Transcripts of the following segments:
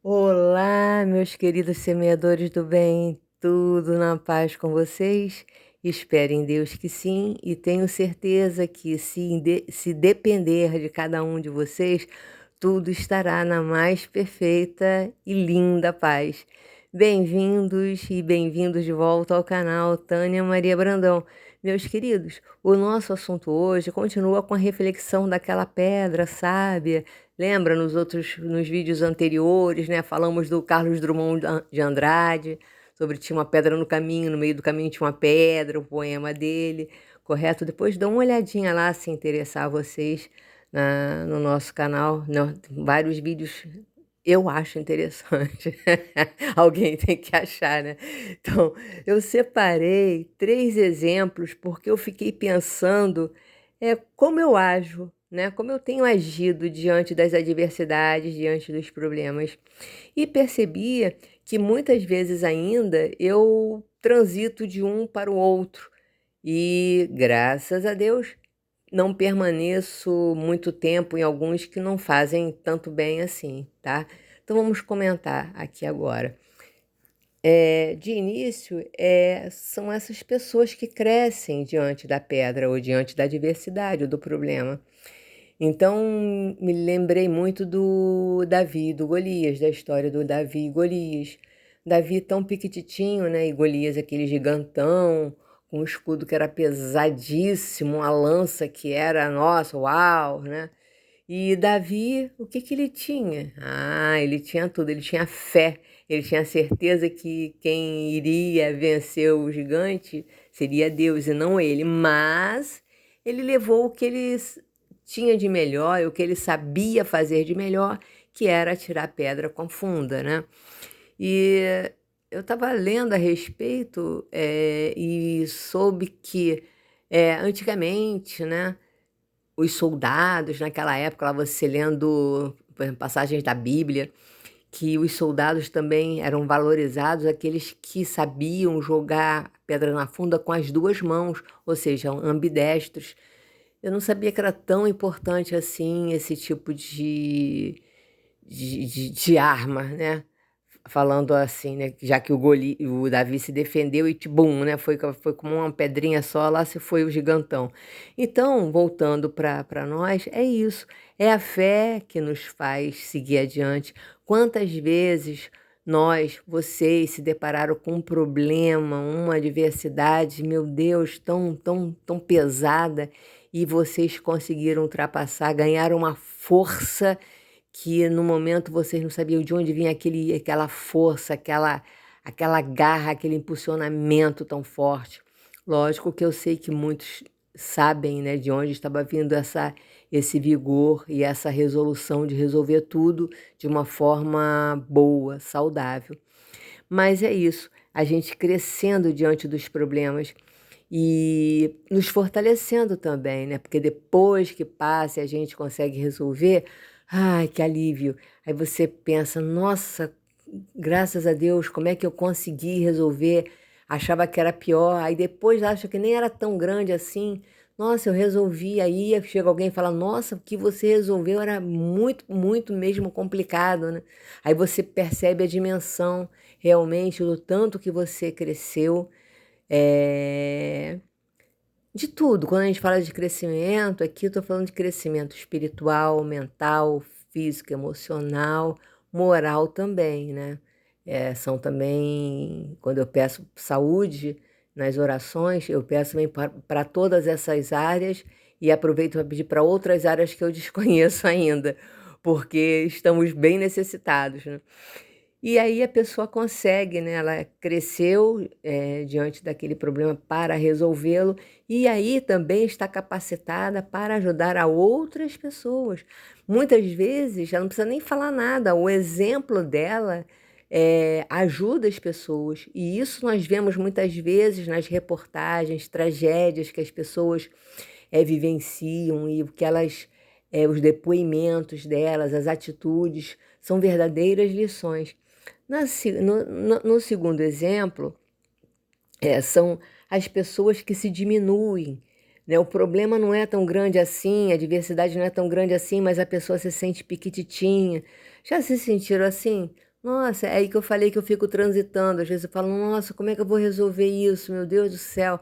Olá, meus queridos semeadores do bem, tudo na paz com vocês? Espero em Deus que sim, e tenho certeza que se depender de cada um de vocês, tudo estará na mais perfeita e linda paz. Bem-vindos e bem-vindos de volta ao canal Tânia Maria Brandão. Meus queridos, o nosso assunto hoje continua com a reflexão daquela pedra sábia. Lembra nos vídeos anteriores, né? Falamos do Carlos Drummond de Andrade, sobre tinha uma pedra no caminho, no meio do caminho tinha uma pedra, o poema dele, correto? Depois dá uma olhadinha lá se interessar a vocês no nosso canal. Não, tem vários vídeos eu acho interessante. Alguém tem que achar, né? Então, eu separei 3 exemplos porque eu fiquei pensando como eu ajo, né? Como eu tenho agido diante das adversidades, diante dos problemas. E percebia que muitas vezes ainda eu transito de um para o outro. E graças a Deus não permaneço muito tempo em alguns que não fazem tanto bem assim, tá? Então vamos comentar aqui agora. De início, são essas pessoas que crescem diante da pedra ou diante da adversidade ou do problema. Então, me lembrei muito do Davi e do Golias, da história do Davi e Golias. Davi tão piquititinho, né? E Golias aquele gigantão, com um escudo que era pesadíssimo, uma lança que era, nossa, uau, né? E Davi, o que que ele tinha? Ah, ele tinha tudo, ele tinha fé, ele tinha certeza que quem iria vencer o gigante seria Deus e não ele, mas ele levou o que ele tinha de melhor, o que ele sabia fazer de melhor, que era atirar pedra com funda, né? E eu estava lendo a respeito e soube que antigamente, né? Os soldados, naquela época, lá você lendo por exemplo, passagens da Bíblia, que os soldados também eram valorizados, aqueles que sabiam jogar pedra na funda com as 2 mãos, ou seja, ambidestros. Eu não sabia que era tão importante assim esse tipo de arma, né? Falando assim, né? Já que o Davi se defendeu e tibum, né? Foi como uma pedrinha só, lá se foi o gigantão. Então, voltando para nós, é isso. É a fé que nos faz seguir adiante. Quantas vezes vocês se depararam com um problema, uma adversidade, meu Deus, tão pesada, e vocês conseguiram ultrapassar, ganharam uma força que no momento vocês não sabiam de onde vinha aquela força, aquela garra, aquele impulsionamento tão forte. Lógico que eu sei que muitos sabem, né, de onde estava vindo esse vigor e essa resolução de resolver tudo de uma forma boa, saudável. Mas é isso, a gente crescendo diante dos problemas e nos fortalecendo também, né? Porque depois que passa e a gente consegue resolver, ai, que alívio. Aí você pensa, nossa, graças a Deus, como é que eu consegui resolver? Achava que era pior, aí depois acha que nem era tão grande assim. Nossa, eu resolvi. Aí chega alguém e fala, nossa, o que você resolveu era muito, muito mesmo complicado, né? Aí você percebe a dimensão realmente do tanto que você cresceu. É, de tudo, quando a gente fala de crescimento, aqui eu estou falando de crescimento espiritual, mental, físico, emocional, moral também, né? São também, quando eu peço saúde nas orações, eu peço também para todas essas áreas e aproveito para pedir para outras áreas que eu desconheço ainda, porque estamos bem necessitados, né? E aí a pessoa consegue, né? Ela cresceu diante daquele problema para resolvê-lo e aí também está capacitada para ajudar a outras pessoas. Muitas vezes ela não precisa nem falar nada, o exemplo dela ajuda as pessoas. E isso nós vemos muitas vezes nas reportagens, tragédias que as pessoas vivenciam e o que elas, os depoimentos delas, as atitudes, são verdadeiras lições. No segundo exemplo, são as pessoas que se diminuem, né? O problema não é tão grande assim, a diversidade não é tão grande assim, mas a pessoa se sente piquititinha. Já se sentiram assim? Nossa, é aí que eu falei que eu fico transitando. Às vezes eu falo, nossa, como é que eu vou resolver isso? Meu Deus do céu.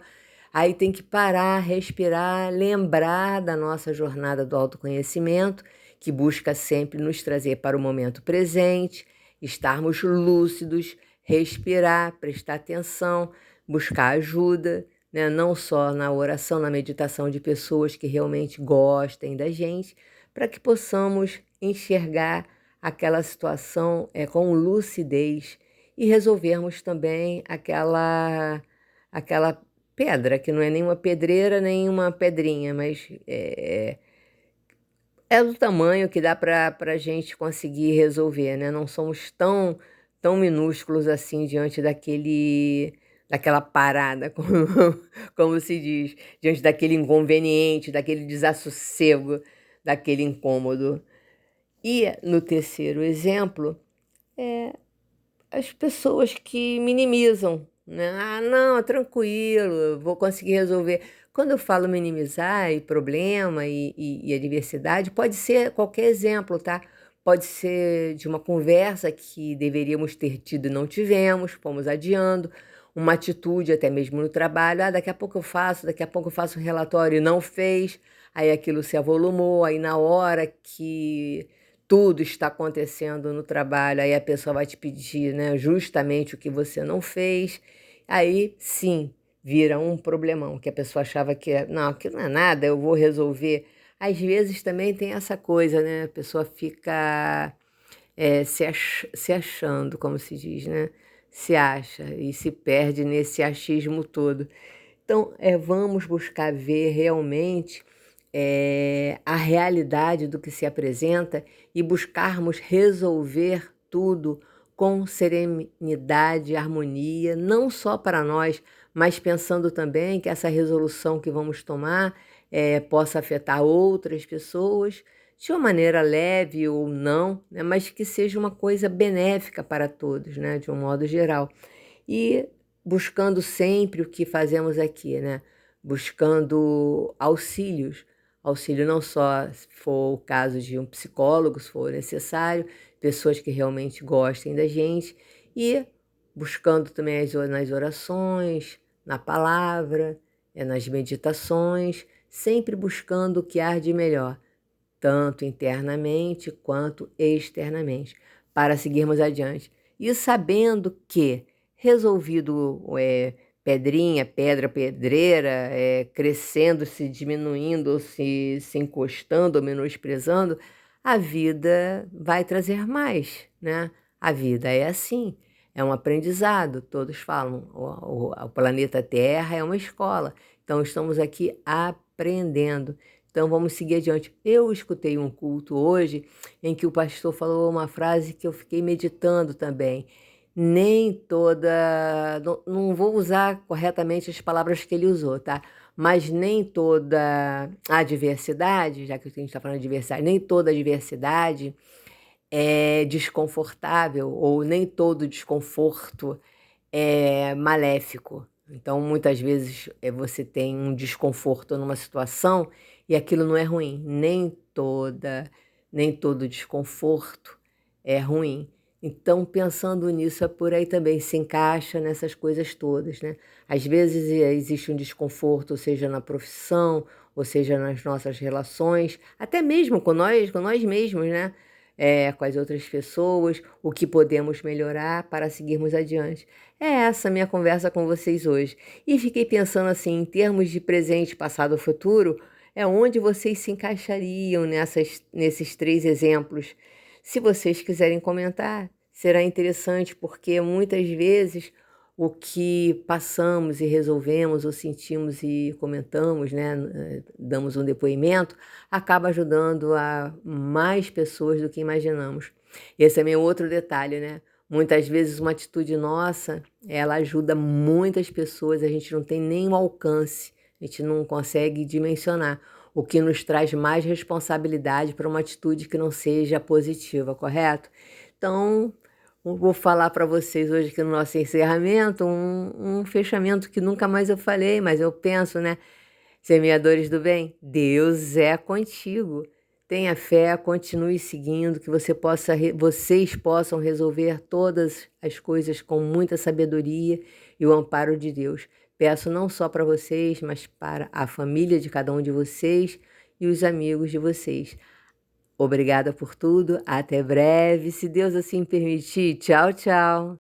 Aí tem que parar, respirar, lembrar da nossa jornada do autoconhecimento, que busca sempre nos trazer para o momento presente, estarmos lúcidos, respirar, prestar atenção, buscar ajuda, né? Não só na oração, na meditação de pessoas que realmente gostem da gente, para que possamos enxergar aquela situação com lucidez e resolvermos também aquela pedra, que não é nem uma pedreira, nem uma pedrinha, mas é do tamanho que dá para a gente conseguir resolver, né? Não somos tão minúsculos assim diante daquela parada, como se diz, diante daquele inconveniente, daquele desassossego, daquele incômodo. E no terceiro exemplo, as pessoas que minimizam, né? Ah, não, é tranquilo, eu vou conseguir resolver. Quando eu falo minimizar e problema e adversidade, pode ser qualquer exemplo, tá? Pode ser de uma conversa que deveríamos ter tido e não tivemos, fomos adiando, uma atitude até mesmo no trabalho. Ah, daqui a pouco eu faço um relatório e não fez, aí aquilo se avolumou, aí na hora que tudo está acontecendo no trabalho, aí a pessoa vai te pedir, né, justamente o que você não fez, aí sim vira um problemão, que a pessoa achava que não, aquilo não é nada, eu vou resolver. Às vezes também tem essa coisa, né, a pessoa fica se achando, como se diz, né, se acha e se perde nesse achismo todo. Então, vamos buscar ver realmente a realidade do que se apresenta e buscarmos resolver tudo com serenidade e harmonia, não só para nós, mas pensando também que essa resolução que vamos tomar possa afetar outras pessoas de uma maneira leve ou não, né, mas que seja uma coisa benéfica para todos, né, de um modo geral. E buscando sempre o que fazemos aqui, né? Buscando auxílio não só se for o caso de um psicólogo, se for necessário, pessoas que realmente gostem da gente, e buscando também nas orações, na palavra, nas meditações, sempre buscando o que há de melhor, tanto internamente quanto externamente, para seguirmos adiante. E sabendo que, resolvido pedrinha, pedra, pedreira, crescendo, se diminuindo, ou se encostando ou menosprezando, a vida vai trazer mais, né? A vida é assim, é um aprendizado. Todos falam, o planeta Terra é uma escola, então estamos aqui aprendendo. Então vamos seguir adiante. Eu escutei um culto hoje em que o pastor falou uma frase que eu fiquei meditando também. Nem toda. Não vou usar corretamente as palavras que ele usou, tá? Mas nem toda adversidade, já que a gente está falando de diversidade, nem toda adversidade é desconfortável, ou nem todo desconforto é maléfico. Então, muitas vezes você tem um desconforto numa situação e aquilo não é ruim. Nem todo desconforto é ruim. Então, pensando nisso, é por aí também se encaixa nessas coisas todas, né? Às vezes existe um desconforto, seja na profissão, ou seja nas nossas relações, até mesmo com nós mesmos, né? Com as outras pessoas, o que podemos melhorar para seguirmos adiante. É essa a minha conversa com vocês hoje. E fiquei pensando assim, em termos de presente, passado ou futuro, é onde vocês se encaixariam nesses três exemplos. Se vocês quiserem comentar, será interessante, porque muitas vezes o que passamos e resolvemos, ou sentimos e comentamos, né, damos um depoimento, acaba ajudando a mais pessoas do que imaginamos. Esse é meu outro detalhe, né? Muitas vezes uma atitude nossa, ela ajuda muitas pessoas, a gente não tem nem o alcance, a gente não consegue dimensionar, o que nos traz mais responsabilidade para uma atitude que não seja positiva, correto? Então, eu vou falar para vocês hoje aqui no nosso encerramento um fechamento que nunca mais eu falei, mas eu penso, né? Semeadores do bem, Deus é contigo. Tenha fé, continue seguindo, que vocês possam resolver todas as coisas com muita sabedoria e o amparo de Deus. Peço não só para vocês, mas para a família de cada um de vocês e os amigos de vocês. Obrigada por tudo, até breve, se Deus assim permitir. Tchau, tchau.